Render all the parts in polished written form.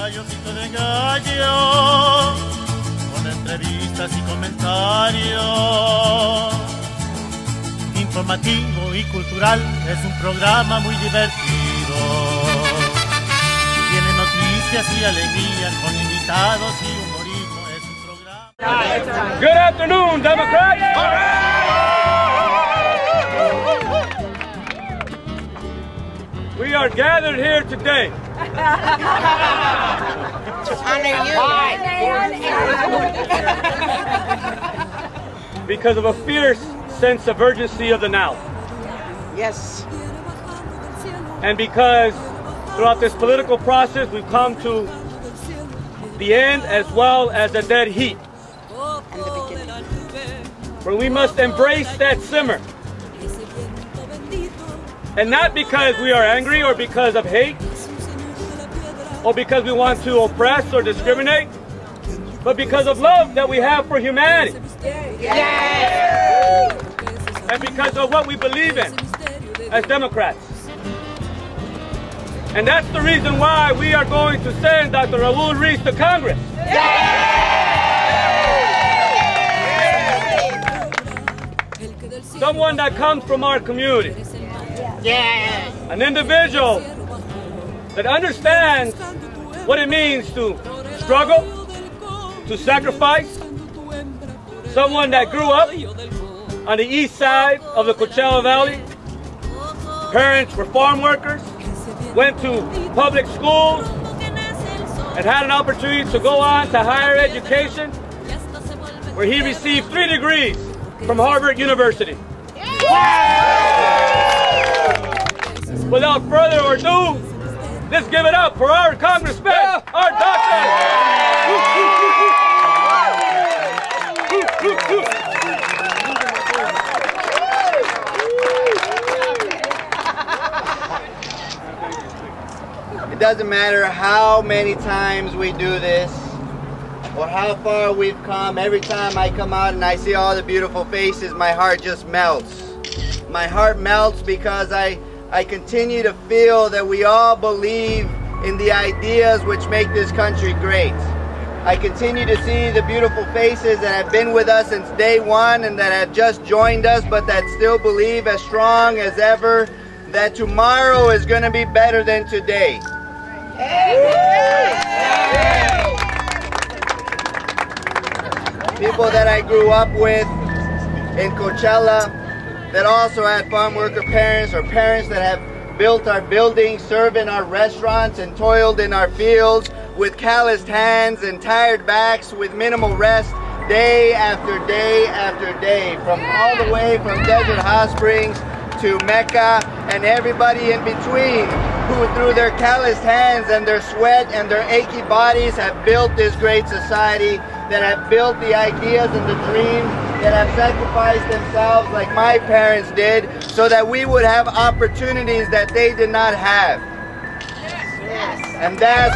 Gallocito de gallo, con entrevistas y comentarios. Informativo y cultural, es un programa muy divertido. Tiene noticias y alegrías con invitados y humorismo. Es un programa. Good afternoon, Democrats. We are gathered here today because of a fierce sense of urgency of the now. Yes. And because throughout this political process we've come to the end as well as the dead heat, And the beginning. where we must embrace that simmer. And not because we are angry or because of hate or because we want to oppress or discriminate, but because of love that we have for humanity. Yes. And because of what we believe in as Democrats. And that's the reason why we are going to send Dr. Raul Ruiz to Congress. Someone that comes from our community. Yes. An individual that understands what it means to struggle, to sacrifice. Someone that grew up on the east side of the Coachella Valley. Parents were farm workers, went to public schools, and had an opportunity to go on to higher education, where he received 3 degrees from Harvard University. Without further ado, let's give it up for our congressman, our doctor. It doesn't matter how many times we do this or how far we've come. Every time I come out and I see all the beautiful faces, my heart just melts. My heart melts because I continue to feel that we all believe in the ideas which make this country great. I continue to see the beautiful faces that have been with us since day one and that have just joined us, but that still believe as strong as ever that tomorrow is going to be better than today. People that I grew up with in Coachella, that also had farm worker parents or parents that have built our buildings, served in our restaurants, and toiled in our fields with calloused hands and tired backs with minimal rest day after day after day, from all the way from Desert Hot Springs to Mecca and everybody in between, who through their calloused hands and their sweat and their achy bodies have built this great society, that have built the ideas and the dreams, that have sacrificed themselves like my parents did so that we would have opportunities that they did not have. And that's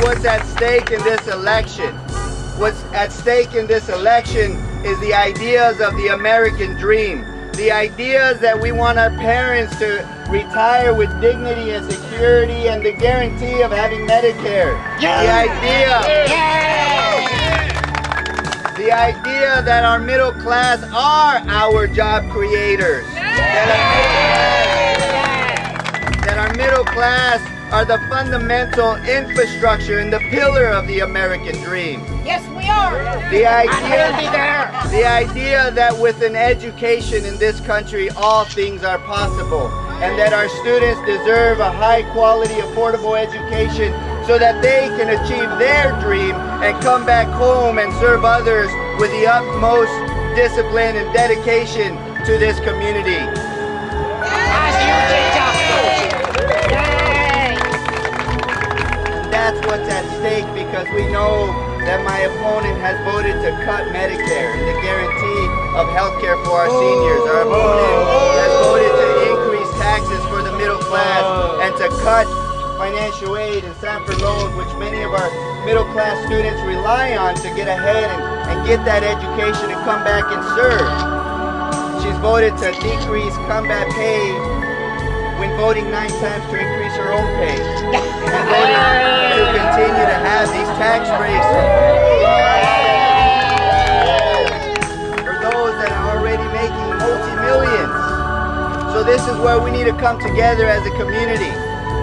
what's at stake in this election. What's at stake in this election is the ideas of the American dream. The ideas that we want our parents to retire with dignity and security and the guarantee of having Medicare. The idea that our middle class are our job creators. That our middle class are the fundamental infrastructure and the pillar of the American dream. Yes, we are. The idea that with an education in this country, all things are possible, and that our students deserve a high quality, affordable education so that they can achieve their dream and come back home and serve others with the utmost discipline and dedication to this community. That's what's at stake, because we know that my opponent has voted to cut Medicare and the guarantee of health care for our seniors. Our opponent has voted to increase taxes for the middle class and to cut financial aid and Sanford loans, which many of our middle class students rely on to get ahead and get that education and come back and serve. She's voted to decrease combat pay when voting 9 times to increase her own pay, and voting to continue to have these tax breaks for those that are already making multi-millions. So this is where we need to come together as a community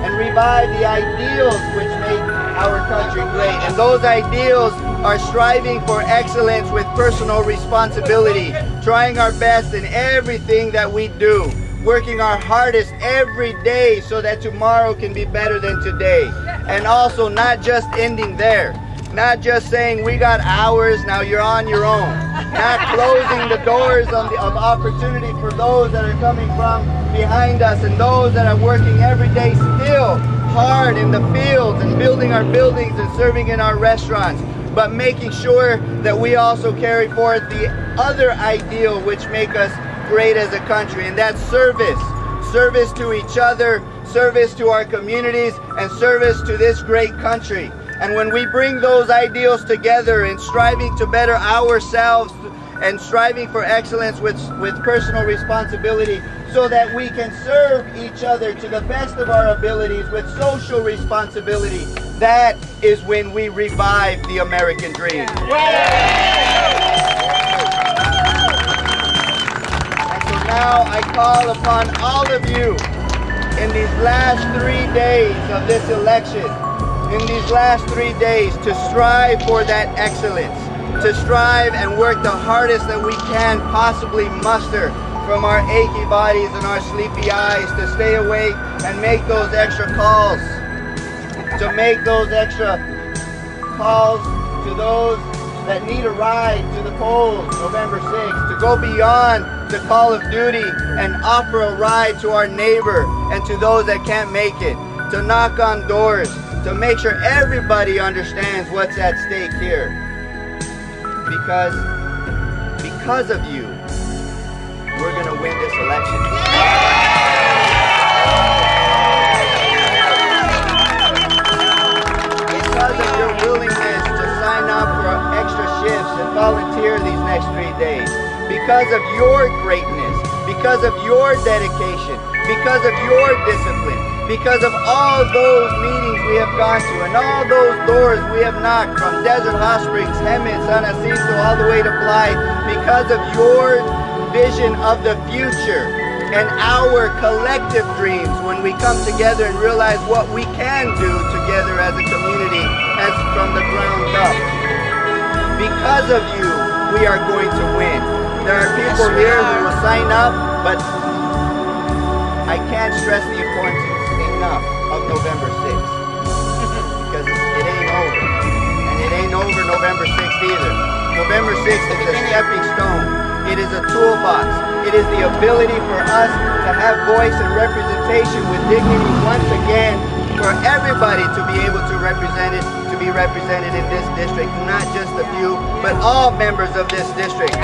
and revive the ideals which make our country great. And those ideals are striving for excellence with personal responsibility, trying our best in everything that we do, working our hardest every day so that tomorrow can be better than today. And also not just ending there, not just saying we got hours, now you're on your own, not closing the doors of opportunity for those that are coming from behind us and those that are working every day still hard in the fields and building our buildings and serving in our restaurants, but making sure that we also carry forth the other ideal which make us great as a country, and that's service. Service to each other, service to our communities, and service to this great country. And when we bring those ideals together in striving to better ourselves and striving for excellence with personal responsibility so that we can serve each other to the best of our abilities with social responsibility, that is when we revive the American dream. And so now I call upon all of you in these last 3 days of this election, in these last 3 days, to strive for that excellence, to strive and work the hardest that we can possibly muster from our achy bodies and our sleepy eyes, to stay awake and make those extra calls, to make those extra calls to those that need a ride to the polls November 6th, to go beyond the call of duty and offer a ride to our neighbor and to those that can't make it, to knock on doors, to make sure everybody understands what's at stake here. Because of you, we're going to win this election. Because of your willingness to sign up for extra shifts and volunteer these next 3 days. Because of your greatness. Because of your dedication. Because of your discipline. Because of all those meetings we have gone to and all those doors we have knocked, from Desert Hot Springs, Hemet, San Jacinto, all the way to Blythe. Because of your vision of the future and our collective dreams when we come together and realize what we can do together as a community, as from the ground up. Because of you, we are going to win. There are people here who will sign up, but I can't stress the importance enough of November 6th, because it ain't over, and it ain't over November 6th either. November 6th is a stepping stone. It is a toolbox. It is the ability for us to have voice and representation with dignity once again, for everybody to be able to represent it, to be represented in this district, not just a few, but all members of this district.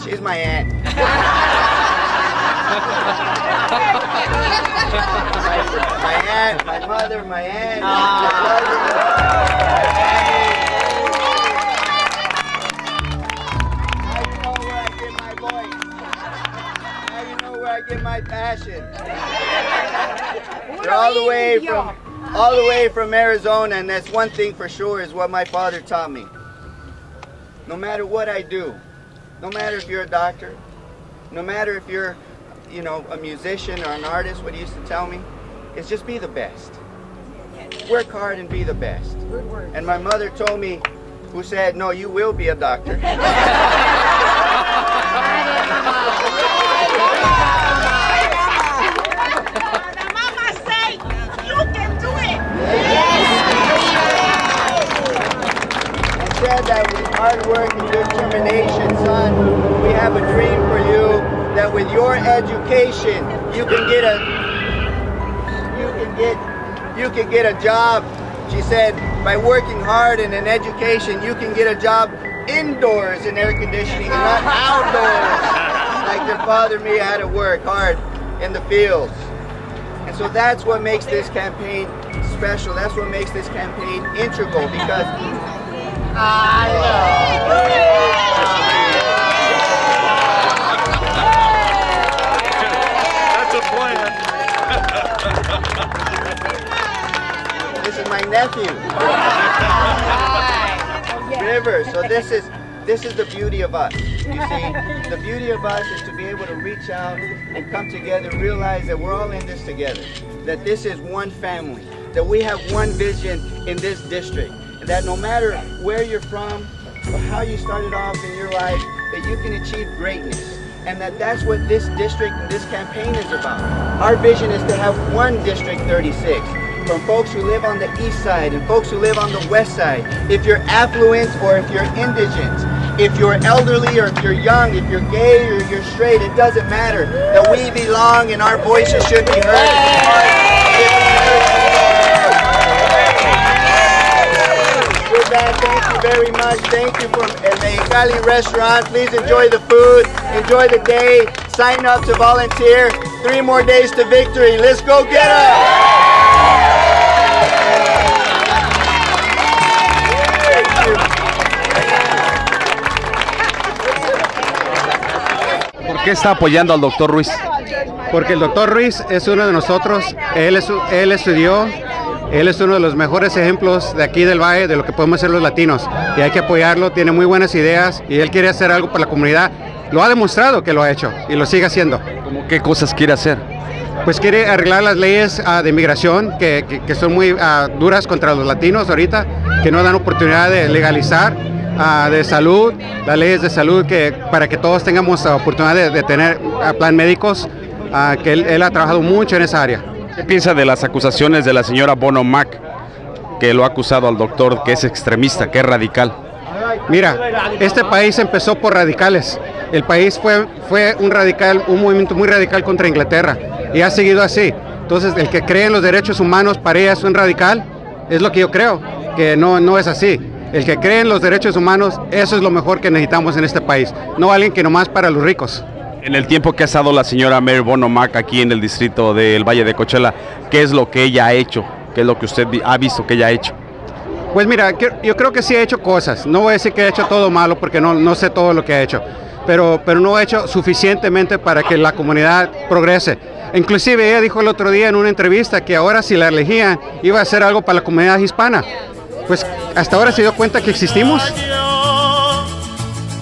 She's my aunt. My aunt, my mother, my aunt, my cousin. Now you know where I get my voice. Now you know where I get my passion. They're all the way from Arizona, and that's one thing for sure, is what my father taught me. No matter what I do, no matter if you're a doctor, no matter if you're, a musician or an artist, what he used to tell me is just be the best. Work hard and be the best. And my mother told me, who said, no, you will be a doctor. For mama's sake, you can do it. And said that with hard work and determination, son, we have a dream for you, that with your education, you can get a job. She said, by working hard in an education, you can get a job indoors in air conditioning and not outdoors, like your father and me had to work hard in the fields. And so that's what makes this campaign special. That's what makes this campaign integral, because That's a plan. this is my nephew, River. So this is the beauty of us. You see, the beauty of us is to be able to reach out and come together, realize that we're all in this together, that this is one family, that we have one vision in this district, and that no matter where you're from or how you started off in your life, that you can achieve greatness. And that's what this district and this campaign is about. Our vision is to have one District 36, from folks who live on the east side and folks who live on the west side. If you're affluent or if you're indigent, if you're elderly or if you're young, if you're gay or you're straight, it doesn't matter. That we belong and our voices should be heard. With that, thank you very much. Thank you from El Mexicali restaurant. Please enjoy the food, enjoy the day, sign up to volunteer. 3 more days to victory. Let's go get them! ¿Por qué está apoyando al doctor Ruiz? Porque el doctor Ruiz es uno de nosotros, él estudió, él es uno de los mejores ejemplos de aquí del Valle, de lo que podemos hacer los latinos, y hay que apoyarlo, tiene muy buenas ideas y él quiere hacer algo para la comunidad, lo ha demostrado que lo ha hecho y lo sigue haciendo. ¿Cómo qué cosas quiere hacer? Pues quiere arreglar las leyes de inmigración que son muy duras contra los latinos ahorita, que no dan oportunidad de legalizar, de salud, las leyes de salud para que todos tengamos la oportunidad de tener plan médicos, que él ha trabajado mucho en esa área. ¿Qué piensa de las acusaciones de la señora Bono Mac, que lo ha acusado al doctor que es extremista, que es radical? Mira, este país empezó por radicales. El país fue un movimiento muy radical contra Inglaterra y ha seguido así. Entonces, el que cree en los derechos humanos para ella es un radical, es lo que yo creo, que no es así. El que cree en los derechos humanos, eso es lo mejor que necesitamos en este país, no alguien que nomás para los ricos. En el tiempo que ha estado la señora Mary Bono Mac aquí en el distrito del Valle de Coachella, ¿qué es lo que ella ha hecho? ¿Qué es lo que usted ha visto que ella ha hecho? Pues mira, yo creo que sí ha hecho cosas. No voy a decir que ha hecho todo malo porque no sé todo lo que ha hecho, pero no ha hecho suficientemente para que la comunidad progrese. Inclusive ella dijo el otro día en una entrevista que ahora si la elegían iba a hacer algo para la comunidad hispana. Pues hasta ahora se dio cuenta que existimos.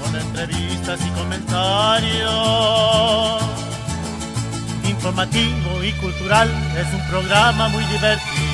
Con entrevistas y comentarios, informativo y cultural, es un programa muy divertido.